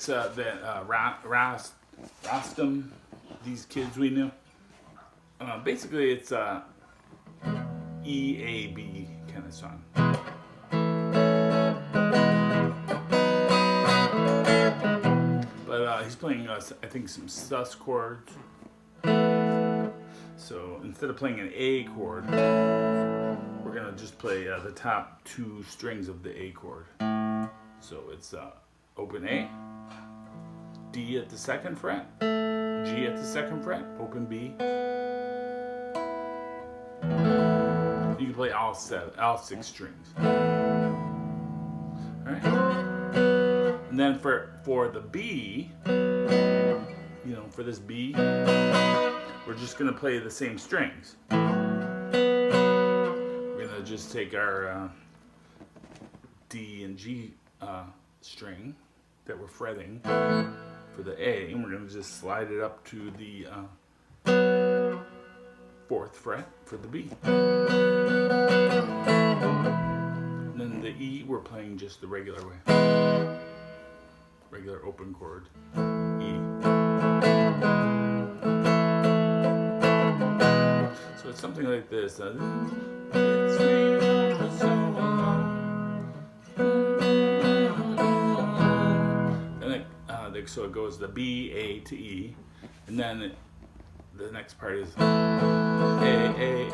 it's Rostam, These Kids We Knew. Basically, it's E-A-B kind of song. But he's playing, I think, some sus chords. So instead of playing an A chord, we're going to just play the top two strings of the A chord. So it's open A, D at the 2nd fret, G at the 2nd fret, open B. You can play all 6 strings. Alright? And then for the B, for this B, we're just going to play the same strings. We're going to just take our D and G string that we're fretting for the A, and we're going to just slide it up to the 4th fret for the B. And then the E, we're playing just the regular way. Regular open chord, E. So it's something like this. So it goes the B, A to E, and then the next part is A, A, A.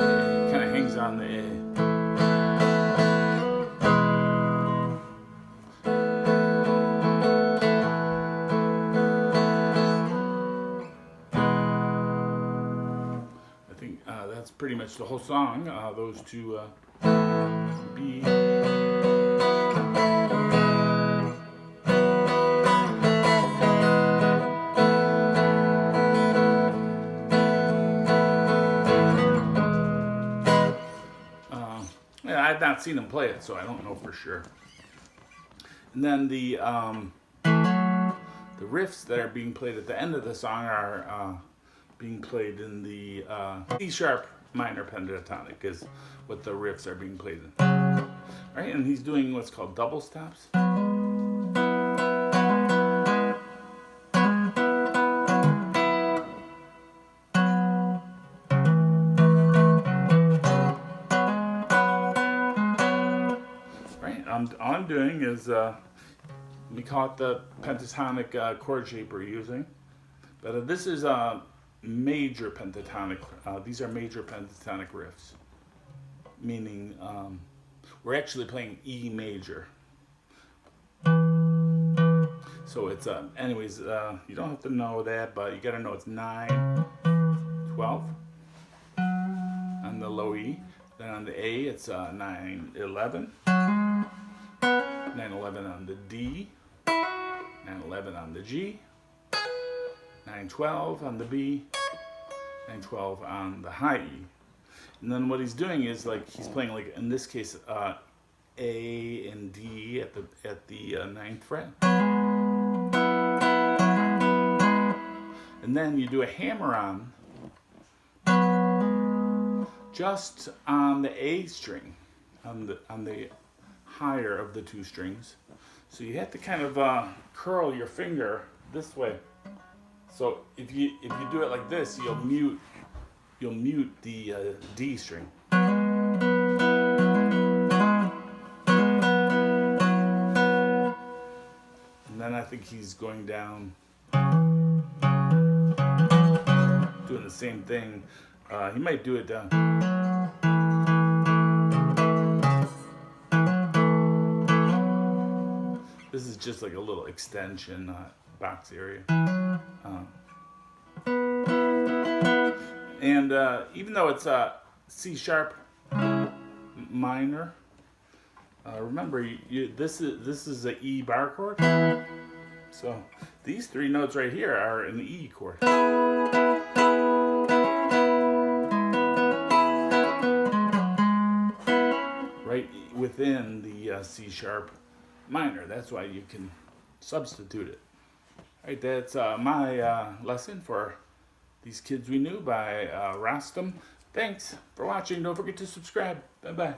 Kind of hangs on the A. I think that's pretty much the whole song. Those two B. I've not seen him play it, so I don't know for sure. And then the riffs that are being played at the end of the song are being played in the C sharp minor pentatonic is what the riffs are being played in. All right, and he's doing what's called double stops. All I'm doing is, we call it the pentatonic chord shape we're using. But this is a major pentatonic, these are major pentatonic riffs. Meaning, we're actually playing E major. So it's, anyways, you don't have to know that, but you gotta know it's 9, 12 on the low E. Then on the A, it's 9, 11. 9/11 on the D, 9/11 on the G, 9/12 on the B, 9/12 on the high E. And then what he's doing is he's playing in this case A and D at the 9th fret. And then you do a hammer on just on the A string, on the higher of the 2 strings. So you have to kind of curl your finger this way. So if you do it like this, you'll mute the D string. And then I think he's going down, doing the same thing. He might do it down. This is just like a little extension box area. And even though it's C sharp minor, remember this is an E bar chord. So these 3 notes right here are an E chord. Right within the C sharp minor. That's why you can substitute it. All right, that's my lesson for These Kids We Knew by Rostam. Thanks for watching. Don't forget to subscribe. Bye-bye.